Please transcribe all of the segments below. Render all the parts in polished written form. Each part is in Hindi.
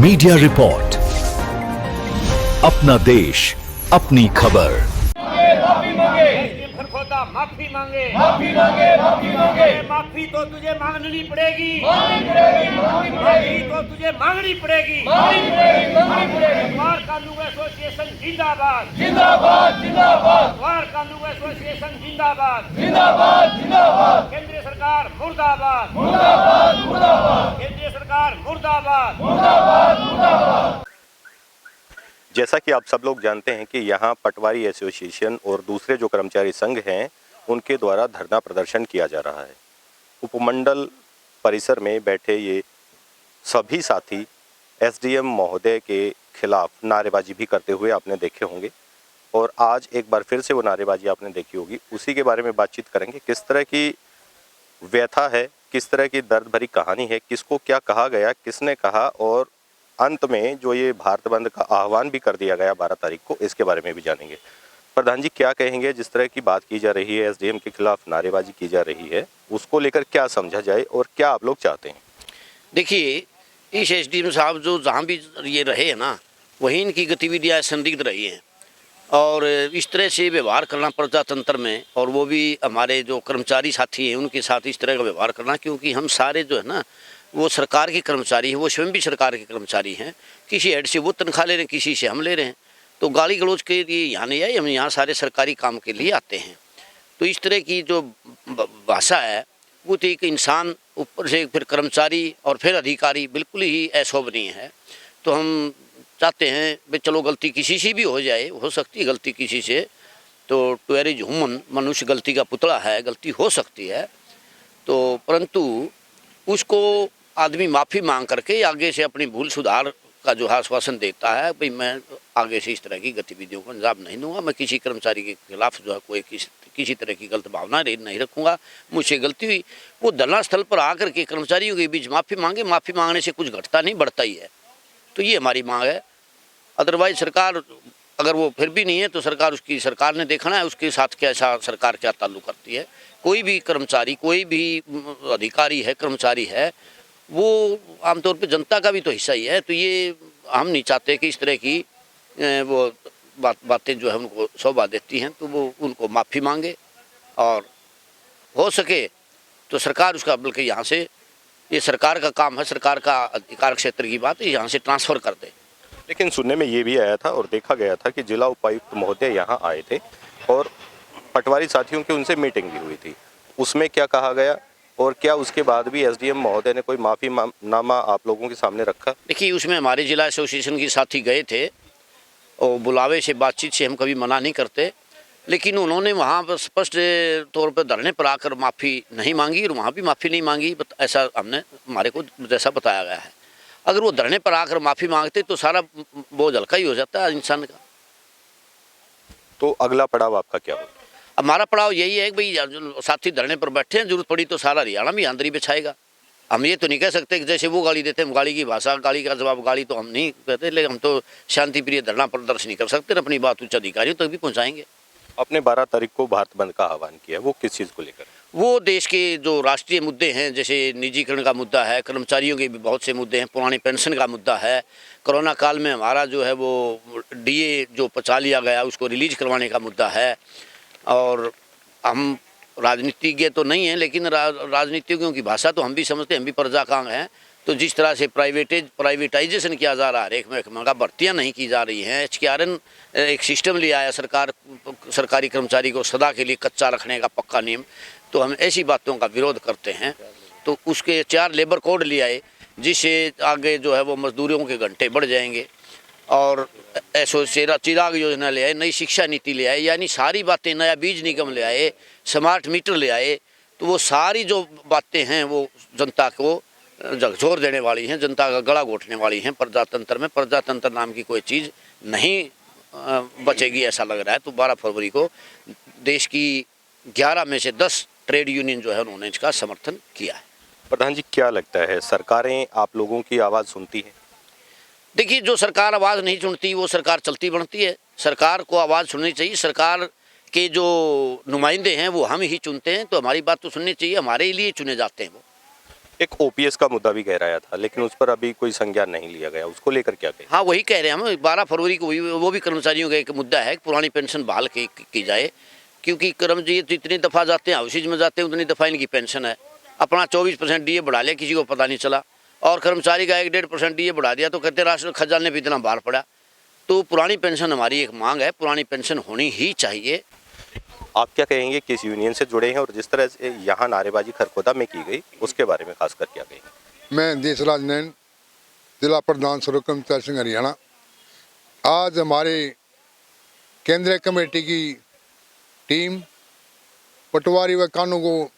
मीडिया रिपोर्ट, अपना देश, अपनी खबर। माफी मांगे, माफी मांगे, माफी मांगे, माफी मांगे, माफी तो तुझे मांगनी पड़ेगी, मांगनी पड़ेगी, मांगनी माफी पड़ेगी, तो तुझे मांगनी पड़ेगी। मांगनी पड़ेगी, मांगनी पड़ेगी। द्वार कानून एसोसिएशन जिंदाबाद, जिंदाबाद, जिंदाबाद, द्वार कानून एसोसिएशन जिंदाबाद, जिंदाबाद, जिंदाबाद, केंद्रीय सरकार मुर्दाबाद, मुर्दाबाद, मुर्दाबाद, केंद्रीय सरकार मुर्दाबाद, मुर्दाबाद, मुर्दाबाद। जैसा कि आप सब लोग जानते हैं कि यहाँ पटवारी एसोसिएशन और दूसरे जो कर्मचारी संघ हैं उनके द्वारा धरना प्रदर्शन किया जा रहा है। उपमंडल परिसर में बैठे ये सभी साथी एसडीएम महोदय के खिलाफ नारेबाजी भी करते हुए आपने देखे होंगे और आज एक बार फिर से वो नारेबाजी आपने देखी होगी। उसी के बारे में बातचीत करेंगे, किस तरह की व्यथा है, किस तरह की दर्द भरी कहानी है, किसको क्या कहा गया, किसने कहा और अंत में जो ये भारत बंद का आह्वान भी कर दिया गया 12 तारीख को, इसके बारे में भी जानेंगे। प्रधान जी क्या कहेंगे, जिस तरह की बात की जा रही है, एसडीएम के खिलाफ नारेबाजी की जा रही है, उसको लेकर क्या समझा जाए और क्या आप लोग चाहते हैं? देखिए, इस एसडीएम साहब जो जहाँ भी ये रहे हैं ना, वहीं इनकी गतिविधियाँ संदिग्ध रही हैं और इस तरह से व्यवहार करना प्रजातंत्र में, और वो भी हमारे जो कर्मचारी साथी हैं उनके साथ इस तरह का व्यवहार करना, क्योंकि हम सारे जो है ना वो सरकार के कर्मचारी हैं, वो स्वयं भी सरकार के कर्मचारी हैं। किसी हेड से वो तनख्वाह ले रहे हैं, किसी से हम ले रहे हैं, तो गाली गलौज के लिए यहाँ नहीं आए, हम यहाँ सारे सरकारी काम के लिए आते हैं। तो इस तरह की जो भाषा है वो तो एक इंसान ऊपर से फिर कर्मचारी और फिर अधिकारी बिल्कुल ही अशोभनीय है। तो हम चाहते हैं भाई चलो गलती किसी से भी हो जाए, हो सकती है गलती किसी से, तो टू एयर इज ह्यूमन, मनुष्य गलती का पुतला है, गलती हो सकती है। तो परंतु उसको आदमी माफ़ी मांग करके आगे से अपनी भूल सुधार का जो आश्वासन देता है, भाई मैं आगे से इस तरह की गतिविधियों को अंजाम नहीं दूंगा, मैं किसी कर्मचारी के खिलाफ जो है कोई किसी तरह की गलत भावना नहीं रखूंगा, मुझसे गलती हुई। वो धरना स्थल पर आकर के कर्मचारियों के बीच माफ़ी मांगे, माफ़ी मांगने से कुछ घटता नहीं बढ़ता ही है। तो ये हमारी मांग है। अदरवाइज सरकार अगर वो फिर भी नहीं है तो सरकार ने देखना है उसके साथ कैसा सरकार क्या ताल्लुक करती है। कोई भी कर्मचारी, कोई भी अधिकारी है, कर्मचारी है, वो आमतौर पे जनता का भी तो हिस्सा ही है। तो ये हम नहीं चाहते कि इस तरह की वो बातें जो है उनको शोभा देती हैं, तो वो उनको माफ़ी मांगे और हो सके तो सरकार उसका, बल्कि यहाँ से, ये सरकार का काम है, सरकार का अधिकार क्षेत्र की बात है, यहाँ से ट्रांसफ़र कर दे। लेकिन सुनने में ये भी आया था और देखा गया था कि जिला उपायुक्त महोदय यहाँ आए थे और पटवारी साथियों की उनसे मीटिंग भी हुई थी। उसमें क्या कहा गया और क्या उसके बाद भी एसडीएम महोदय ने कोई माफ़ी नामा आप लोगों के सामने रखा? देखिए, उसमें हमारे जिला एसोसिएशन के साथी गए थे और बुलावे से, बातचीत से हम कभी मना नहीं करते, लेकिन उन्होंने वहाँ पर स्पष्ट तौर पर धरने पर आकर माफ़ी नहीं मांगी और वहाँ भी माफ़ी नहीं मांगी, ऐसा हमने, हमारे को जैसा बताया गया है। अगर वो धरने पर आकर माफ़ी मांगते तो सारा बोझ हल्का ही हो जाता है इंसान का। तो अगला पड़ाव आपका क्या होगा? हमारा पड़ाव यही है कि भाई साथी धरने पर बैठे हैं, जरूरत पड़ी तो सारा हरियाणा भी आंदरी बिछाएगा। हम ये तो नहीं कह सकते कि जैसे वो गाली देते हैं, गाली की भाषा, गाली का जवाब गाली तो हम नहीं कहते, लेकिन हम तो शांति प्रिय धरना प्रदर्शन कर सकते हैं, अपनी बात उच्च अधिकारियों तक भी पहुँचाएंगे। अपने 12 तारीख को भारत बंद का आह्वान किया, वो किस चीज़ को लेकर? वो देश के जो राष्ट्रीय मुद्दे हैं, जैसे निजीकरण का मुद्दा है, कर्मचारियों के भी बहुत से मुद्दे हैं, पुरानी पेंशन का मुद्दा है, कोरोना काल में हमारा जो है वो डीए जो पचा लिया गया उसको रिलीज करवाने का मुद्दा है। और हम राजनीतिज्ञ तो नहीं हैं, लेकिन राजनीतिज्ञों की भाषा तो हम भी समझते हैं, हम भी प्रजा का अंग हैं। तो जिस तरह से प्राइवेटाइजेशन किया जा रहा है, हरेक महकमा का, भर्तियाँ नहीं की जा रही हैं, HKRN एक सिस्टम ले आया सरकार, सरकारी कर्मचारी को सदा के लिए कच्चा रखने का पक्का नियम, तो हम ऐसी बातों का विरोध करते हैं। तो उसके 4 लेबर कोड ले आए, जिससे आगे जो है वो मजदूरों के घंटे बढ़ जाएंगे, और ऐसो चिराग योजना ले आए, नई शिक्षा नीति ले आए, यानी सारी बातें, नया बीज निगम ले आए, स्मार्ट मीटर ले आए। तो वो सारी जो बातें हैं वो जनता को झकझोर देने वाली हैं, जनता का गला घोटने वाली हैं। प्रजातंत्र में प्रजातंत्र नाम की कोई चीज़ नहीं बचेगी ऐसा लग रहा है। तो 12 फरवरी को देश की 11 में से 10 ट्रेड यूनियन जो है उन्होंने इसका समर्थन किया है। प्रधान जी क्या लगता है, सरकारें आप लोगों की आवाज़ सुनती हैं? देखिए, जो सरकार आवाज़ नहीं सुनती वो सरकार चलती बढ़ती है। सरकार को आवाज़ सुननी चाहिए। सरकार के जो नुमाइंदे हैं वो हम ही चुनते हैं, तो हमारी बात तो सुननी चाहिए, हमारे लिए चुने जाते हैं वो। एक ओपीएस का मुद्दा भी गहराया था, लेकिन उस पर अभी कोई संज्ञान नहीं लिया गया, उसको लेकर क्या कहें? हाँ, वही कह रहे हैं हम, 12 फरवरी को वो भी कर्मचारियों का एक मुद्दा है कि पुरानी पेंशन बहाल की जाए, क्योंकि कर्मचारी तो इतनी दफ़ा जाते हैं, हाउसेज में जाते हैं, उतनी दफ़ा इनकी पेंशन है। अपना 24% डीए बढ़ा लिया, किसी को पता नहीं चला, और कर्मचारी का 1-1.5% डीए बढ़ा दिया तो कहते राष्ट्र खजाने पे इतना भार पड़ा। तो पुरानी पेंशन हमारी एक मांग है, पुरानी पेंशन होनी ही चाहिए। आप क्या कहेंगे, किस यूनियन से जुड़े हैं और जिस तरह से यहाँ नारेबाजी खरखोदा में की गई उसके बारे में खासकर क्या कहेंगे? मैं देशराज नैन, जिला प्रधान सर्व कर्मचारी संघ हरियाणा। आज हमारे केंद्रीय कमेटी की टीम पटवारी व कानूनगो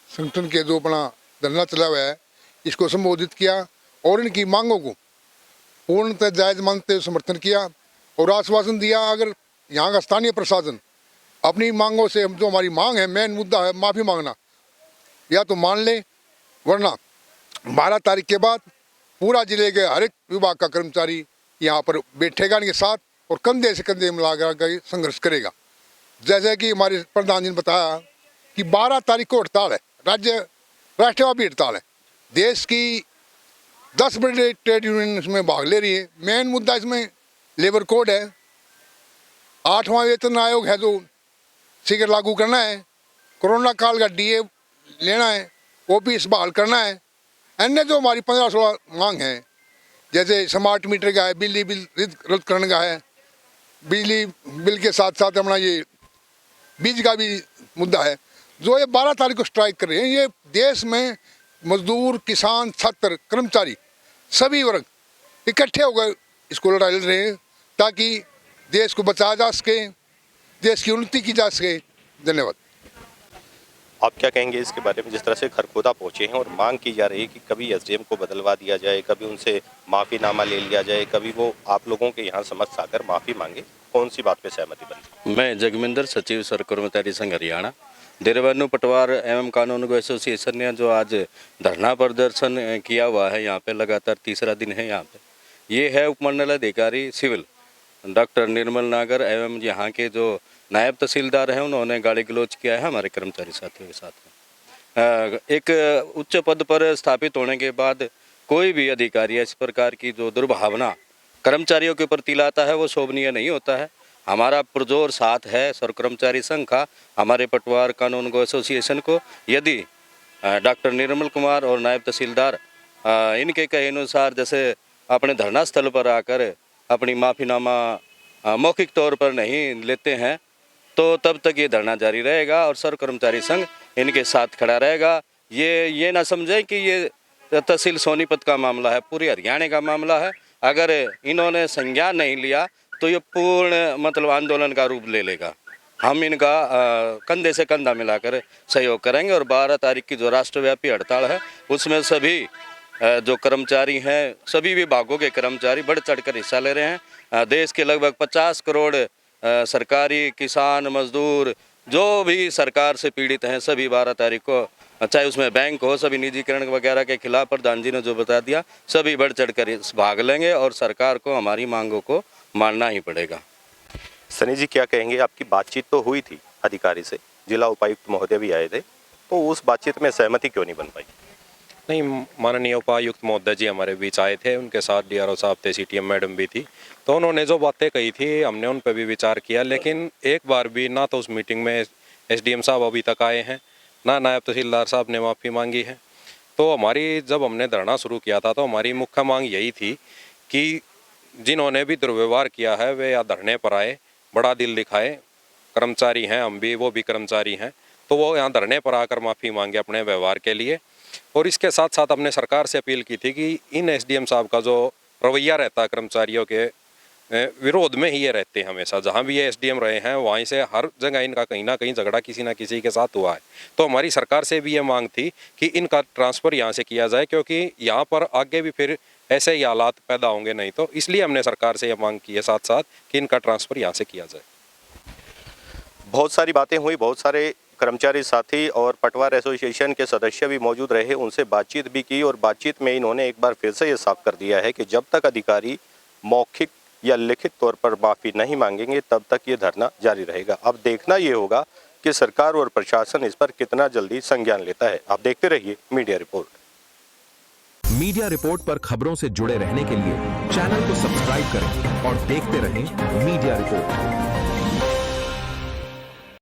संगठन के जो अपना धरना चला हुआ है इसको संबोधित किया और इनकी मांगों को पूर्णतः जायज मानते हुए समर्थन किया और आश्वासन दिया, अगर यहाँ का स्थानीय प्रशासन अपनी मांगों से, जो हमारी मांग है, मेन मुद्दा है माफ़ी मांगना, या तो मान ले, वरना 12 तारीख के बाद पूरा जिले के हर एक विभाग का कर्मचारी यहाँ पर बैठेगा इनके साथ और कंधे से कंधे मिलाकर संघर्ष करेगा। जैसे कि हमारे प्रधान जी ने बताया कि 12 तारीख को हड़ताल है, राष्ट्रव्यापी हड़ताल है। देश की 10 बड़े ट्रेड यूनियन इसमें भाग ले रही है। मेन मुद्दा इसमें लेबर कोड है, 8वां वेतन आयोग है जो शीघ्र लागू करना है, कोरोना काल का डीए लेना है, ओपीएस बहाल करना है। अन्य जो हमारी 15-16 मांग है, जैसे स्मार्ट मीटर का है, बिजली बिल रद्द करने का है, बिजली बिल के साथ साथ अपना ये बीज का भी मुद्दा है, जो ये 12 तारीख को स्ट्राइक कर रहे हैं। ये देश में मजदूर, किसान, छात्र, कर्मचारी सभी वर्ग इकट्ठे होकर इसको लड़ाई लड़ रहे हैं ताकि देश को बचाया जा सके, देश की उन्नति की जा सके। धन्यवाद। आप क्या कहेंगे इसके बारे में, जिस तरह से खरखोदा पहुंचे हैं और मांग की जा रही है कि कभी एसडीएम को बदलवा दिया जाए, कभी उनसे माफ़ीनामा ले लिया जाए, कभी वो आप लोगों के यहाँ समक्ष आकर माफ़ी मांगे, कौन सी बात पे सहमति बनी? मैं जगमिंदर, सचिव सर्व कर्मचारी संघ हरियाणा। देवबंधु पटवार एवं कानूनगो एसोसिएशन ने जो आज धरना प्रदर्शन किया हुआ है, यहाँ पे लगातार तीसरा दिन है। यहाँ पे ये है उपमंडल अधिकारी सिविल डॉक्टर निर्मल नागर एवं यहाँ के जो नायब तहसीलदार हैं, उन्होंने गाली गलौज किया है हमारे कर्मचारी साथियों के साथ में। एक उच्च पद पर स्थापित होने के बाद कोई भी अधिकारी इस प्रकार की जो दुर्भावना कर्मचारियों के प्रति लाता है वो शोभनीय नहीं होता है। हमारा पुरजोर साथ है सर्व कर्मचारी संघ का, हमारे पटवार कानूनगो एसोसिएशन को। यदि डॉक्टर निर्मल कुमार और नायब तहसीलदार इनके कहे अनुसार जैसे अपने धरना स्थल पर आकर अपनी माफ़ीनामा मौखिक तौर पर नहीं लेते हैं तो तब तक ये धरना जारी रहेगा और सर्व कर्मचारी संघ इनके साथ खड़ा रहेगा। ये ना समझें कि ये तहसील सोनीपत का मामला है, पूरे हरियाणा का मामला है। अगर इन्होंने संज्ञान नहीं लिया तो ये पूर्ण मतलब आंदोलन का रूप ले लेगा। हम इनका कंधे से कंधा मिलाकर सहयोग करेंगे और 12 तारीख की जो राष्ट्रव्यापी हड़ताल है उसमें सभी जो कर्मचारी हैं, सभी विभागों के कर्मचारी बढ़ चढ़कर हिस्सा ले रहे हैं। देश के लगभग 50 करोड़ सरकारी, किसान, मजदूर जो भी सरकार से पीड़ित हैं, सभी 12 तारीख को, चाहे उसमें बैंक हो, सभी निजीकरण वगैरह के खिलाफ प्रधान जी ने जो बता दिया, सभी बढ़ चढ़कर इस भाग लेंगे और सरकार को हमारी मांगों को मानना ही पड़ेगा। सनी जी क्या कहेंगे, आपकी बातचीत तो हुई थी अधिकारी से, जिला उपायुक्त महोदय भी आए थे, तो उस बातचीत में सहमति क्यों नहीं बन पाई? नहीं, माननीय उपायुक्त महोदय जी हमारे बीच आए थे, उनके साथ डीआरओ साहब थे, सीटीएम मैडम भी थी, तो उन्होंने जो बातें कही थी हमने उन पर भी विचार किया, लेकिन एक बार भी ना तो उस मीटिंग में एसडीएम साहब अभी तक आए हैं, ना नायब तहसीलदार साहब ने माफ़ी मांगी है। तो हमारी जब हमने धरना शुरू किया था तो हमारी मुख्य मांग यही थी कि जिन्होंने भी दुर्व्यवहार किया है वे या धरने पर आए, बड़ा दिल दिखाए, कर्मचारी हैं हम भी, वो भी कर्मचारी हैं, तो वो यहाँ धरने पर आकर माफ़ी मांगे अपने व्यवहार के लिए। और इसके साथ साथ हमने सरकार से अपील की थी कि इन एसडीएम साहब का जो रवैया रहता है कर्मचारियों के विरोध में ही ये रहते हैं हमेशा, जहाँ भी ये एसडीएम रहे हैं वहीं से हर जगह इनका कहीं ना कहीं झगड़ा किसी ना किसी के साथ हुआ है। तो हमारी सरकार से भी ये मांग थी कि इनका ट्रांसफ़र यहाँ से किया जाए, क्योंकि यहाँ पर आगे भी फिर ऐसे ही हालात पैदा होंगे नहीं, तो इसलिए हमने सरकार से ये मांग की है साथ साथ कि इनका ट्रांसफ़र यहाँ से किया जाए। बहुत सारी बातें हुई, बहुत सारे कर्मचारी साथी और पटवार एसोसिएशन के सदस्य भी मौजूद रहे, उनसे बातचीत भी की और बातचीत में इन्होंने एक बार फिर से ये साफ कर दिया है कि जब तक अधिकारी मौखिक या लिखित तौर पर माफ़ी नहीं मांगेंगे तब तक ये धरना जारी रहेगा। अब देखना ये होगा कि सरकार और प्रशासन इस पर कितना जल्दी संज्ञान लेता है। आप देखते रहिए मीडिया रिपोर्ट। मीडिया रिपोर्ट पर खबरों से जुड़े रहने के लिए चैनल को सब्सक्राइब करें और देखते रहें मीडिया रिपोर्ट।